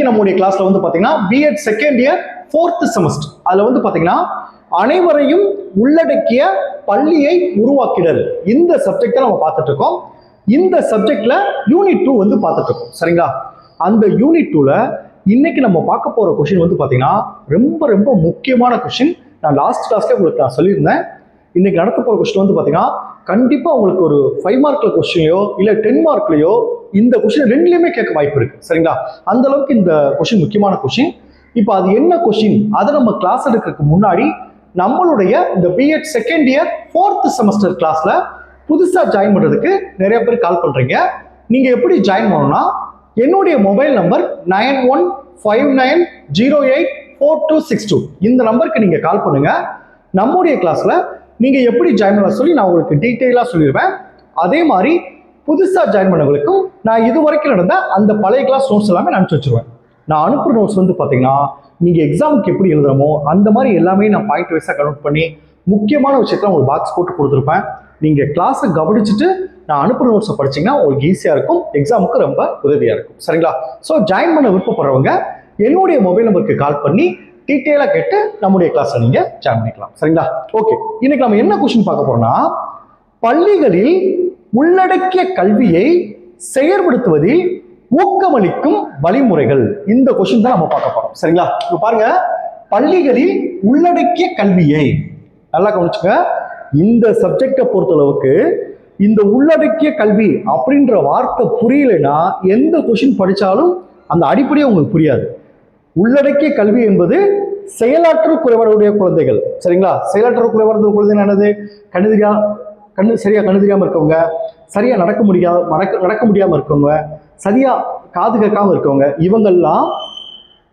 நம்முடைய கிளாஸ்ல வந்து பாத்தீங்கன்னா BEd second year 4th semester அதுல வந்து பாத்தீங்கன்னா அனைவரையும் உள்ளடக்கிய பள்ளியை உருவாக்கிடல் இந்த சப்ஜெக்ட் நம்ம பார்த்துட்டு இருக்கோம். இந்த சப்ஜெக்ட்ல யூனிட் 2 வந்து பார்த்துட்டு இருக்கோம். சரிங்களா? அந்த யூனிட் 2ல இன்னைக்கு நம்ம பார்க்க போற கொஸ்டின் வந்து பாத்தீங்கன்னா ரொம்ப ரொம்ப முக்கியமான கொஸ்டின். நான் லாஸ்ட் கிளாஸ்ல உங்களுக்கு நான் சொல்லியிருந்தேன். இன்னைக்கு நடத்த போற கொஸ்டின் வந்து பாத்தீங்கன்னா கண்டிப்பா உங்களுக்கு ஒரு 5 மார்க்ல கொஸ்டின்லையோ இல்ல 10 மார்க்லயோ இந்த கொஸ்டின் ரெண்டுலயுமே கேட்க வாய்ப்பு இருக்கு. சரிங்களா? அந்த அளவுக்கு இந்த கொஸ்டின் முக்கியமான கொஸ்டின். இப்போ அது என்ன கொஸ்டின் அதை நம்ம கிளாஸ் எடுக்கிறதுக்கு முன்னாடி நம்மளுடைய இந்த BEd second year 4th semester கிளாஸ்ல புதுசா ஜாயின் பண்றதுக்கு நிறைய பேர் கால் பண்றீங்க. நீங்க எப்படி ஜாயின் பண்ணணும்னா என்னுடைய மொபைல் நம்பர் 9159084262 இந்த நம்பருக்கு நீங்க கால் பண்ணுங்க. நம்முடைய கிளாஸ்ல நீங்க எப்படி ஜாயின் பண்ண சொல்லி நான் உங்களுக்கு டீட்டெயிலா சொல்லிடுவேன். அதே மாதிரி புதுசா ஜாயின் பண்ணவங்களுக்கும் நான் இது வரைக்கும் நடந்த அந்த பழைய கிளாஸ் நோட்ஸ் எல்லாமே நான் அனுப்பிச்சு வச்சிருவேன். நான் அனுப்புற நோட்ஸ் வந்து பாத்தீங்கன்னா நீங்க எக்ஸாமுக்கு எப்படி எழுதுறமோ அந்த மாதிரி எல்லாமே நான் பாயிண்ட் வைஸா கனெக்ட் பண்ணி முக்கியமான விஷயத்துல உங்களுக்கு பாக்ஸ் போட்டு கொடுத்துருப்பேன். நீங்க கிளாஸை கவனிச்சுட்டு நான் அனுப்புற நோட்ஸை படிச்சீங்கன்னா உங்களுக்கு ஈஸியா இருக்கும், எக்ஸாமுக்கு ரொம்ப உதவியா இருக்கும். சரிங்களா? ஸோ ஜாயின் பண்ண விருப்பப்படுறவங்க என்னுடைய மொபைல் நம்பருக்கு கால் பண்ணி டீட்டெயிலா கேட்டு நம்முடைய கிளாஸ்ல நீங்க ஜாயின் பண்ணிக்கலாம். சரிங்களா? ஓகே, இன்னைக்கு நம்ம என்ன கொஸ்டின் பார்க்க போறோம்னா பள்ளிகளில் உள்ளடக்கிய கல்வியை செயற்படுத்துவதில் ஊக்கமளிக்கும் வழிமுறைகள். இந்த கொஸ்டின் தான் நம்ம பார்க்க போறோம். சரிங்களா? இப்ப பாருங்க, பள்ளிகளில் உள்ளடக்கிய கல்வியை நல்லா கவனிச்சுங்க. இந்த சப்ஜெக்டை பொறுத்தளவுக்கு இந்த உள்ளடக்கிய கல்வி அப்படின்ற வார்த்தை புரியலைன்னா எந்த கொஸ்டின் படிச்சாலும் அந்த அடிப்படையே உங்களுக்கு புரியாது. உள்ளடக்கிய கல்வி என்பது செயலாற்றல் குறைபாடுடைய குழந்தைகள். சரிங்களா? செயலாற்றல் குறைபாடு குழந்தைகள் என்னது? சரியா கண்ணு தெரியாம இருக்கவங்க, சரியா நடக்க முடியாம இருக்கவங்க, சரியா காது கேட்காம இருக்கவங்க, இவங்கெல்லாம்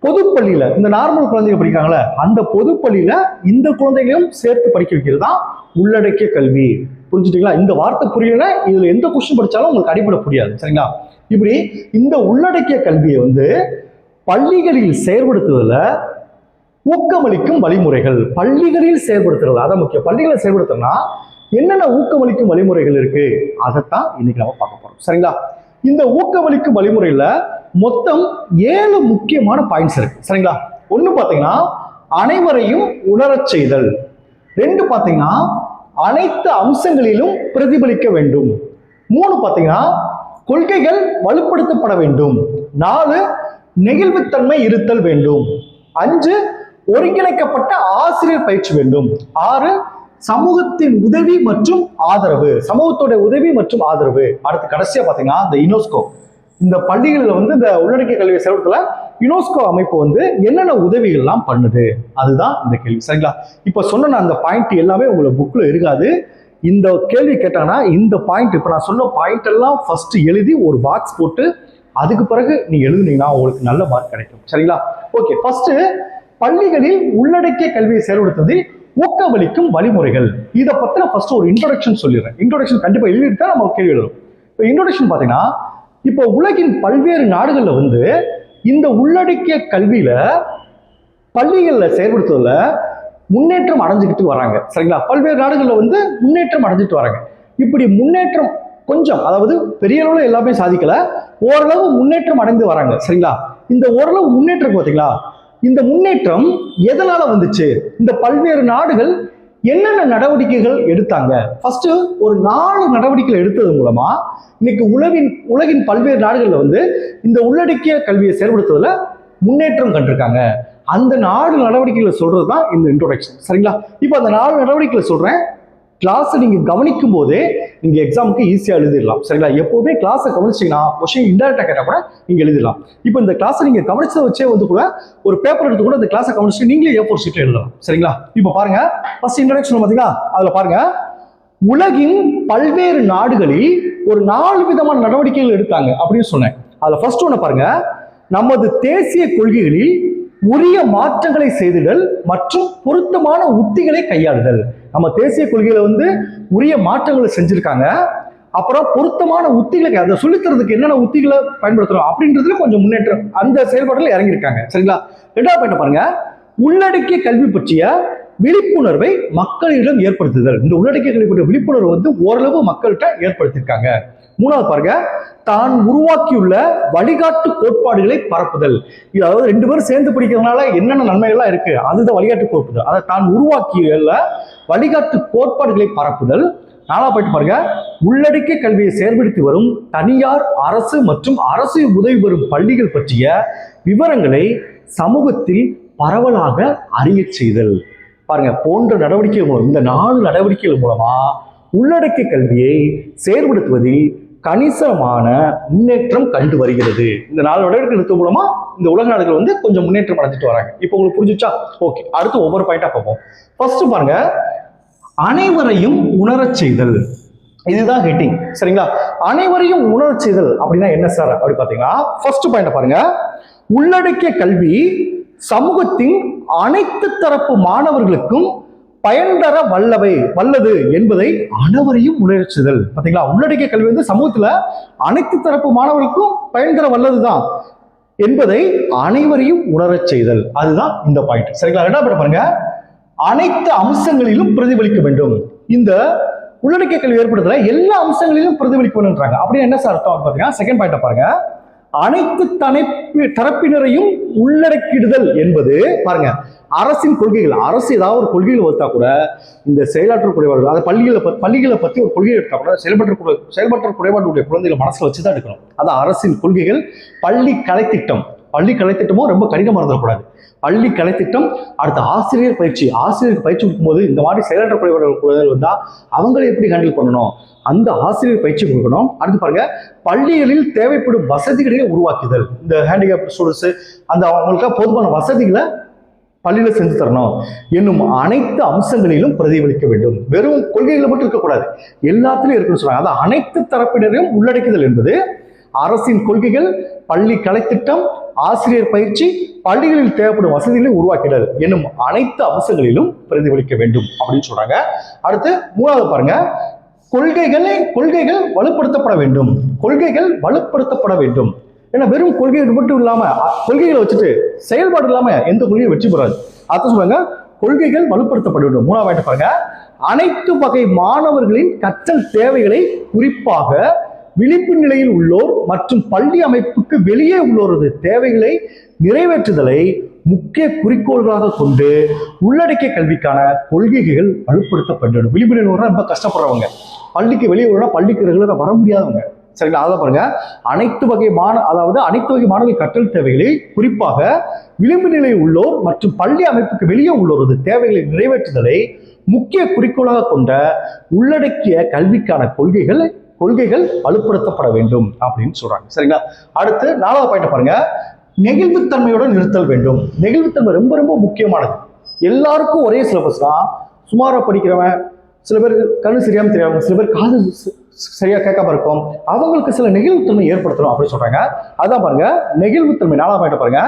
பொதுப்பள்ளியில இந்த நார்மல் குழந்தைகள் படிக்கிறாங்களே அந்த பொதுப்பள்ளியில இந்த குழந்தைகளையும் சேர்த்து படிக்க வைக்கிறது தான் உள்ளடக்கிய கல்வி. புரிஞ்சுட்டீங்களா? இந்த வார்த்தை புரியலன்னா இதுல எந்த கொஸ்டின் படிச்சாலும் உங்களுக்கு அடிப்படை புரியாது. சரிங்களா? இப்படி இந்த உள்ளடக்கிய கல்வியை வந்து பள்ளிகளில் செயல்படுத்துவதில் ஊக்கமளிக்கும் வழிமுறைகள். பள்ளிகளில் செயல்படுத்துறது அதான் முக்கியம். பள்ளிகளை செயல்படுத்தணும்னா என்னென்ன ஊக்கமளிக்கும் வழிமுறைகள் இருக்கு அதைத்தான் இன்னைக்கு நம்ம பார்க்க போறோம். சரிங்களா? இந்த ஊக்கமளிக்கும் வழிமுறையில மொத்தம் 7 முக்கியமான பாயிண்ட்ஸ் இருக்கு. சரிங்களா? ஒண்ணு பாத்தீங்கன்னா அனைவரையும் உணரச் செய்தல். 2 பாத்தீங்கன்னா அனைத்து அம்சங்களிலும் பிரதிபலிக்க வேண்டும். 3 பாத்தீங்கன்னா கொள்கைகள் வலுப்படுத்தப்பட வேண்டும். 4 நெகிழ்வுத்தன்மை இருத்தல் வேண்டும். 5 ஒருங்கிணைக்கப்பட்ட ஆசிரியர் பயிற்சி வேண்டும். 6 சமூகத்தின் உதவி மற்றும் ஆதரவு, சமூகத்தோட உதவி மற்றும் ஆதரவு. அடுத்து கடைசியா பாத்தீங்கன்னா இந்த யுனெஸ்கோ, இந்த பள்ளிகளில் வந்து இந்த உள்ளடக்கிய கல்வி செயல்படுத்தல யுனெஸ்கோ அமைப்பு வந்து என்னென்ன உதவிகள்லாம் பண்ணுது அதுதான் இந்த கேள்வி. சரிங்களா? இப்ப சொன்ன அந்த பாயிண்ட் எல்லாமே உங்களுக்கு புக்ல இருக்காது. இந்த கேள்வி கேட்டாங்கன்னா இந்த பாயிண்ட் இப்ப நான் சொன்ன பாயிண்ட் எல்லாம் ஃபர்ஸ்ட் எழுதி ஒரு பாக்ஸ் போட்டு அதுக்கு பிறகு நீங்க எழுதுனீங்கன்னா உங்களுக்கு நல்ல மார்க் கிடைக்கும். சரிங்களா? ஓகே, ஃபர்ஸ்ட் பள்ளிகளில் உள்ளடக்கிய கல்வியை செயல்படுத்துவதில் ஊக்கமளிக்கும் வழிமுறைகள். இதை பத்தின ஃபர்ஸ்ட் ஒரு இன்ட்ரோடக்ஷன் சொல்லிடுறேன். இன்ட்ரோடக்ஷன் கண்டிப்பா எழுதிட்டு தான் நம்ம கேள்வி எழுதும். இப்போ இன்ட்ரோடக்ஷன் பாத்தீங்கன்னா இப்போ உலகின் பல்வேறு நாடுகள்ல வந்து இந்த உள்ளடக்கிய கல்வியில பள்ளிகள்ல செயல்படுத்துவதில் முன்னேற்றம் அடைஞ்சுக்கிட்டு வராங்க. சரிங்களா? பல்வேறு நாடுகள்ல வந்து முன்னேற்றம் அடைஞ்சிட்டு வராங்க. இப்படி முன்னேற்றம் கொஞ்சம், அதாவது பெரிய அளவுல எல்லாமே சாதிக்கல, ஓரளவு முன்னேற்றம் அடைந்து வராங்க. சரிங்களா? இந்த ஓரளவு முன்னேற்றம் பாத்தீங்களா, இந்த முன்னேற்றம் எதனால வந்துச்சு? இந்த பல்வேறு நாடுகள் என்னென்ன நடவடிக்கைகள் எடுத்தாங்க? ஃபர்ஸ்ட் ஒரு 4 நடவடிக்கைகள் எடுத்தது மூலமா இன்னைக்கு உலகின் பல்வேறு நாடுகள்ல வந்து இந்த உள்ளடக்கிய கல்வியை செயல்படுத்துவதில் முன்னேற்றம் கண்டிருக்காங்க. அந்த 4 நடவடிக்கைகளை சொல்றது தான் இந்த இன்ட்ரோடக்ஷன். சரிங்களா? இப்போ அந்த 4 நடவடிக்கைகளை சொல்றேன். கிளாஸ் நீங்க கவனிக்கும் போதே நீங்க எக்ஸாமுக்கு ஈஸியா எழுதிடலாம். சரிங்களா? எப்பவுமே கிளாஸை கவனிச்சீங்கன்னா கொஸ்டின் இன்டெரக்டா கேட்டா கூட நீங்க எழுதிடலாம். இப்போ இந்த கிளாஸை நீங்க கவனிச்சதை வச்சே வந்து கூட ஒரு பேப்பர் எடுத்து கூட இந்த கிளாஸை கவனிச்சு நீங்களே A4 ஷீட்ல எழுதலாம். சரிங்களா? இப்போ பாருங்க, ஃபர்ஸ்ட் இன்ட்ரோடக்ஷன் பாத்தீங்களா, அதுல பாருங்க உலகின் பல்வேறு நாடுகளில் ஒரு 4 விதமான நடவடிக்கைகள் எடுத்தாங்க அப்படின்னு சொன்னேன். அதுல ஃபர்ஸ்ட் ஒண்ணு பாருங்க, நமது தேசிய கொள்கைகளில் உரிய மாற்றங்களை செய்திடல் மற்றும் பொருத்தமான உத்திகளை கையாளுதல். நம்ம தேசிய கொள்கையில வந்து உரிய மாற்றங்களை செஞ்சிருக்காங்க. அப்புறம் பொருத்தமான உத்திகளை அதை சொல்லித்தரதுக்கு என்னென்ன உத்திகளை பயன்படுத்துறோம் அப்படின்றதுல கொஞ்சம் முன்னேற்றம் அந்த செயல்பாடுல இறங்கியிருக்காங்க. சரிங்களா? 2வது பாயிண்ட் பாருங்க, உள்ளடக்கிய கல்வி பற்றிய விழிப்புணர்வை மக்களிடம் ஏற்படுத்துதல். இந்த உள்ளடக்கிய கல்வி பற்றிய விழிப்புணர்வு வந்து ஓரளவு மக்கள்கிட்ட ஏற்படுத்தியிருக்காங்க. மூணாவது பாருங்க, தான் உருவாக்கியுள்ள வழிகாட்டு கோட்பாடுகளை பரப்புதல். அதாவது 2 பேரும் சேர்ந்து படிக்கிறதுனால என்னென்ன நன்மைகள்லாம் இருக்கு அதுதான் வழிகாட்டு கோட்பாடு. அதை தான் உருவாக்கியுள்ள வழிகாட்டு கோட்பாடுகளை பரப்புதல். 4வது பாயிண்ட் பாருங்க, உள்ளடக்கிய கல்வியை செயல்படுத்தி வரும் தனியார், அரசு மற்றும் அரசு உதவி பெறும் பள்ளிகள் பற்றிய விவரங்களை சமூகத்தில் பரவலாக அறிய செய்தல். பாருங்க, போன்ற நடவடிக்கைகள் மூலம், இந்த 4 நடவடிக்கைகள் மூலமா உள்ளடக்கிய கல்வியை செயல்படுத்துவதில் கணிசமான முன்னேற்றம் கண்டு வருகிறது. இந்த 4 நடவடிக்கைகள் எடுத்த மூலமா இந்த உலக நாடுகள் வந்து கொஞ்சம் முன்னேற்றம் அடைஞ்சிட்டு வராங்க. இப்போ உங்களுக்கு புரிஞ்சுச்சா? ஓகே, அடுத்து ஒவ்வொரு பாயிண்டா பார்ப்போம். ஃபர்ஸ்ட் பாருங்க, அனைவரையும் உணரச் செய்தல். இதுதான் ஹெட்டிங், சரிங்களா? அனைவரையும் உணரச் செய்தல் அப்படின்னா என்ன சார் அப்படி பார்த்தீங்கன்னா, ஃபர்ஸ்ட் பாயிண்ட் பாருங்க, உள்ளடக்கிய கல்வி சமூகத்தின் அனைத்து தரப்பு மாணவர்களுக்கும் பயன் தர வல்லது என்பதை அனைவரையும் உணரச் செய்தல். பார்த்தீங்களா? உள்ளடக்கிய கல்வி வந்து சமூகத்துல அனைத்து தரப்பு மாணவர்களுக்கும் பயன் தர வல்லதுதான் என்பதை அனைவரையும் உணரச் செய்தல். அதுதான் இந்த பாயிண்ட், சரிங்களா? 2வது பாருங்க, அனைத்து அம்சங்களிலும் பிரதிபலிக்க வேண்டும். இந்த உள்ளடக்கிய கல்வி ஏற்படுத்தல எல்லா அம்சங்களிலும் பிரதிபலிக்க வேண்டும்ன்றாங்க. அப்படின்னு என்ன சார் அர்த்தம் பார்த்தீங்கன்னா, செகண்ட் பாயிண்ட் பாருங்க, அனைத்து தரப்பினரையும் உள்ளடக்கிடுதல் என்பது பாருங்க, அரசின் கொள்கைகள். அரசு ஏதாவது ஒரு கொள்கைகள் வகுத்தா கூட இந்த செயலாற்றல் குறைபாடு, அதை பள்ளிகளை பத்தி ஒரு கொள்கை எடுத்தா கூட செயல்பற்ற குறைபாடுடைய குழந்தைகளை மனசுல வச்சுதான் எடுக்கணும். அது அரசின் கொள்கைகள். பள்ளி கலைத்திட்டமும் ரொம்ப கடினமா இருந்துடக்கூடாது. பள்ளி கலைத்திட்டம், அடுத்த ஆசிரியர் பயிற்சி. ஆசிரியருக்கு பயிற்சி கொடுக்கும்போது இந்த மாதிரி செயலாற்ற குறைபாடுகள் வந்தா அவங்களை எப்படி ஹேண்டில் பண்ணணும், அந்த ஆசிரியர் பயிற்சி கொடுக்கணும். அடுத்து பாருங்க, பள்ளிகளில் தேவைப்படும் வசதிகளை உருவாக்குதல். இந்த ஹேண்டிகேப் ஸ்டூடெண்ட்ஸ் அந்த அவங்களுக்கு போதுமான வசதிகளை பள்ளியில செஞ்சு தரணும் என்னும் அனைத்து அம்சங்களிலும் பிரதிபலிக்க வேண்டும். வெறும் கொள்கைகளை மட்டும் இருக்கக்கூடாது, எல்லாத்திலும் இருக்குன்னு சொல்றாங்க. அதான் அனைத்து தரப்பினரையும் உள்ளடக்குதல் என்பது அரசின் கொள்கைகள், பள்ளி கலைத்திட்டம், ஆசிரியர் பயிற்சி, பள்ளிகளில் தேவைப்படும் வசதிகளை உருவாக்கிடல் என்னும் அனைத்து அம்சங்களிலும் பிரதிபலிக்க வேண்டும் அப்படின்னு சொல்றாங்க. அடுத்து 3வது பாருங்க, கொள்கைகள் வலுப்படுத்தப்பட வேண்டும். கொள்கைகள் வலுப்படுத்தப்பட வேண்டும். ஏன்னா வெறும் கொள்கைகள் மட்டும் இல்லாம, கொள்கைகளை வச்சுட்டு செயல்பாடு இல்லாம எந்த கொள்கையும் வெற்றி பெறாது. அதான் சொல்றாங்க, கொள்கைகள் வலுப்படுத்தப்பட வேண்டும். 3வது பாருங்க, அனைத்து வகை மாணவர்களின் கற்றல் தேவைகளை, குறிப்பாக விழிப்பு நிலையில் உள்ளோர் மற்றும் பள்ளி அமைப்புக்கு வெளியே உள்ளோரது தேவைகளை நிறைவேற்றுதலை முக்கிய குறிக்கோள்களாக கொண்டு உள்ளடக்கிய கல்விக்கான கொள்கைகள் வலுப்படுத்தப்பட வேண்டும். விழிப்பு நிலையில் ரொம்ப கஷ்டப்படுறவங்க, பள்ளிக்கு வெளியே உள்ள பள்ளிக்கு ரெகுலராக வர முடியாதவங்க, சரிங்களா? அதை பாருங்க, அனைத்து வகை மாணவர்கள் கற்றல் தேவைகளை, குறிப்பாக விளிம்பு நிலையில் உள்ளோர் மற்றும் பள்ளி அமைப்புக்கு வெளியே உள்ளோரது தேவைகளை நிறைவேற்றுதலை முக்கிய குறிக்கோளாக கொண்ட உள்ளடக்கிய கல்விக்கான கொள்கைகள் வலுப்படுத்தப்பட வேண்டும் அப்படின்னு சொல்றாங்க, சரிங்களா? அடுத்து 4வது பாயிண்ட் பாருங்க, நெகிழ்வுத்தன்மையுடன் இருத்தல் வேண்டும். நெகிழ்வுத்தன்மை ரொம்ப ரொம்ப முக்கியமானது. எல்லாருக்கும் ஒரே சிலபஸ் தான். சுமாரா படிக்கிறவன், சில பேர் கண்ணு சரியாம தெரியாம, சில பேர் காது சரியா கேட்காம இருக்கும், அவங்களுக்கு சில நெகிழ்வுத்தன்மை ஏற்படுத்தணும் அப்படின்னு சொல்றாங்க. அதான் பாருங்க, நெகிழ்வுத்தன்மை. 4வது பாயிண்ட் பாருங்க,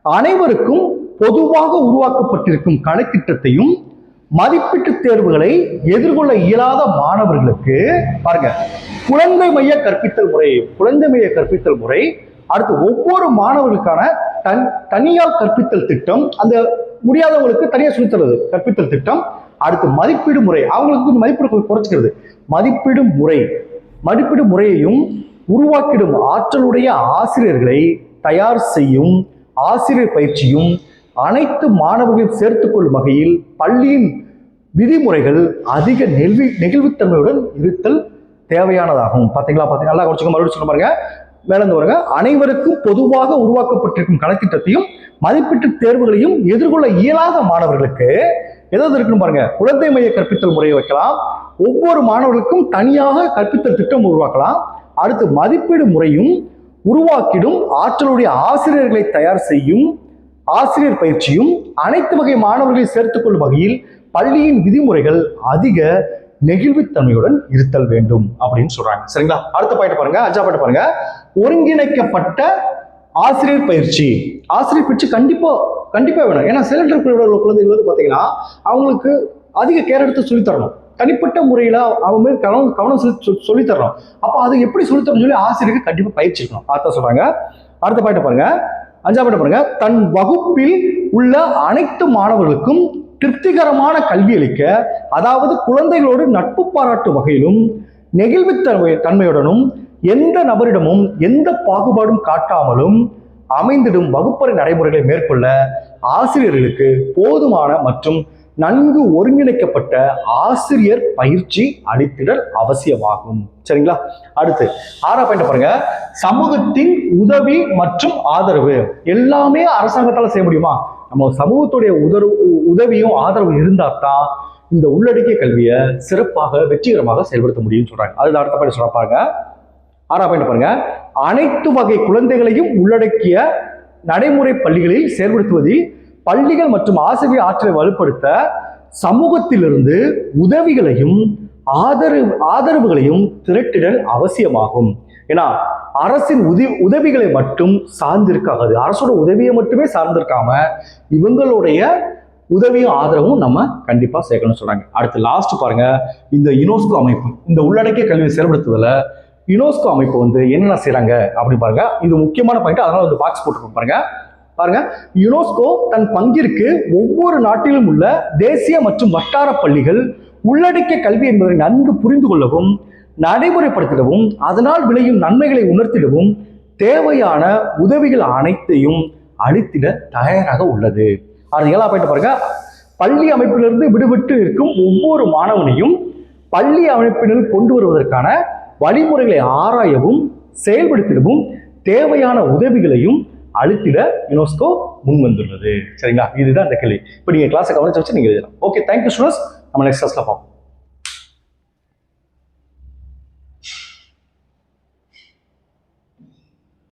அனைவருக்கும் பொதுவாக உருவாக்கப்பட்டிருக்கும் கணக்கிட்டத்தையும் மதிப்பீட்டு தேர்வுகளை எதிர்கொள்ள இயலாத மாணவர்களுக்கு பாருங்க குழந்தை மைய கற்பித்தல் முறை. அடுத்து ஒவ்வொரு மாணவர்களுக்கான தனியார் கற்பித்தல் திட்டம், அந்த முடியாதவங்களுக்கு தனியாக சொல்லித்தரது கற்பித்தல் திட்டம். அடுத்து மதிப்பீடு முறை, அவங்களுக்கு கொஞ்சம் மதிப்பீடு குறைச்சிக்கிறது. மதிப்பீடு முறையையும் உருவாக்கிடும் ஆற்றலுடைய ஆசிரியர்களை தயார் செய்யும் ஆசிரியர் பயிற்சியும் அனைத்து மாணவர்களையும் சேர்த்துக் கொள்ளும் வகையில் பள்ளியின் விதிமுறைகள் அதிக நெகிழ்வுத்தன்மையுடன் இருத்தல் தேவையானதாகும். பாத்தீங்களா? நல்லா குறைச்சுக்க, மறுபடியும் சொல்ல பாருங்க, மேலந்து வருங்க. அனைவருக்கும் பொதுவாக உருவாக்கப்பட்டிருக்கும் கணக்கிட்டத்தையும் மதிப்பீட்டு தேர்வுகளையும் எதிர்கொள்ள இயலாத மாணவர்களுக்கு ஏதாவது இருக்குன்னு பாருங்க, குழந்தை மைய கற்பித்தல் முறையை வைக்கலாம். ஒவ்வொரு மாணவர்களுக்கும் தனியாக கற்பித்தல் திட்டம் உருவாக்கலாம். அடுத்து மதிப்பீடு முறையும் உருவாக்கிடும் ஆற்றலுடைய ஆசிரியர்களை தயார் செய்யும் ஆசிரியர் பயிற்சியும் அனைத்து வகை மாணவர்களை சேர்த்துக் கொள்ளும் வகையில் பள்ளியின் விதிமுறைகள் அதிக நெகிழ்வுத்தன்மையுடன் இருத்தல் வேண்டும் அப்படின்னு சொல்றாங்க, சரிங்களா? அடுத்த பாயிண்ட் பாருங்க, 5வது பாயிண்ட் பாருங்க, ஒருங்கிணைக்கப்பட்ட ஆசிரியர் பயிற்சி. கண்டிப்பா வேணும். ஏன்னா செயலற்ற குழந்தைகள் வந்து பாத்தீங்கன்னா அவங்களுக்கு அதிக கேர் எடுத்து சொல்லித்தரணும். தனிப்பட்ட முறையில அவங்க கவனம் சொல்லித்தரணும். அப்ப அது எப்படி சொல்லித்தரணும் சொல்லி ஆசிரியருக்கு கண்டிப்பா பயிற்சி இருக்கணும். அதான் சொல்றாங்க. அடுத்த பாயிண்ட் பாருங்க, 5வது பாருங்க, தன் வகுப்பில் உள்ள அனைத்து மாணவர்களுக்கும் திருப்திகரமான கல்வி அளிக்க, அதாவது குழந்தைகளோடு நட்பு பாராட்டும் வகையிலும் நெகிழ்வு தன்மையுடனும் எந்த நபரிடமும் எந்த பாகுபாடும் காட்டாமலும் அமைந்திடும் வகுப்பறை நடைமுறைகளை மேற்கொள்ள ஆசிரியர்களுக்கு போதுமான மற்றும் நன்கு ஒருங்கிணைக்கப்பட்ட ஆசிரியர் பயிற்சி அளித்திடல் அவசியமாகும். சரிங்களா? அடுத்து 6ஆம் பாயிண்ட் பாருங்க. சமூகத்தின் உதவி மற்றும் ஆதரவு. எல்லாமே அரசாங்கத்தால செய்ய முடியுமா? நம்ம சமூகத்துடைய உதவியும் ஆதரவும் இருந்தா தான் இந்த உள்ளடக்கிய கல்வியை சிறப்பாக வெற்றிகரமாக செயல்படுத்த முடியும்னு சொல்றாங்க. அது அடுத்த பாயிண்ட் சொல்ல பாருங்க. 6ஆம் பாயிண்ட் பாருங்க. அனைத்து வகை குழந்தைகளையும் உள்ளடக்கிய நடைமுறை பள்ளிகளில் செயல்படுத்துவதில் பள்ளிகள் மற்றும் ஆசிரியர் ஆற்றலை வலுப்படுத்த சமூகத்திலிருந்து உதவிகளையும் ஆதரவுகளையும் திரட்டிடல் அவசியமாகும். ஏன்னா அரசின் உதவிகளை மட்டும் சார்ந்திருக்காது, அரசோட உதவியை மட்டுமே சார்ந்திருக்காம இவங்களுடைய உதவியும் ஆதரவும் நம்ம கண்டிப்பா சேர்க்கணும்னு சொல்றாங்க. அடுத்து லாஸ்ட் பாருங்க. இந்த யுனெஸ்கோ அமைப்பு இந்த உள்ளடக்கிய கல்வியை செயல்படுத்துவதில் யுனெஸ்கோ அமைப்பு என்னென்ன செய்யறாங்க அப்படின்னு பாருங்க. இது முக்கியமான பாயிண்ட், அதனால பாக்ஸ் போட்டு பாருங்க. யுனெஸ்கோ தன் பங்கிற்கு ஒவ்வொரு நாட்டிலும் உள்ள தேசிய மற்றும் வட்டார பள்ளிகள் உள்ளடக்கிய கல்வி என்பதை நன்கு புரிந்து கொள்ளவும் நடைமுறைப்படுத்திடவும் அதனால் விளையும் நன்மைகளை உணர்த்திடவும் தேவையான உதவிகள் அனைத்தையும் அளித்திட தயாராக உள்ளது. அது 7ஆம் பாயிண்ட் பாருங்க. பள்ளி அமைப்பிலிருந்து விடுபட்டு இருக்கும் ஒவ்வொரு மாணவனையும் பள்ளி அமைப்பினர் கொண்டு வருவதற்கான வழிமுறைகளை ஆராயவும் செயல்படுத்திடவும் தேவையான உதவிகளையும் அளித்திட யுனெஸ்கோ முன் வந்துள்ளது. சரிங்களா? இதுதான் இந்த கேள்வி. இப்போ நீங்க கிளாஸை கவனிச்சு வச்சு நீங்க எழுதலாம். Okay, thank you students. நம்ம நெக்ஸ்ட் கிளாஸ்ல பார்ப்போம்.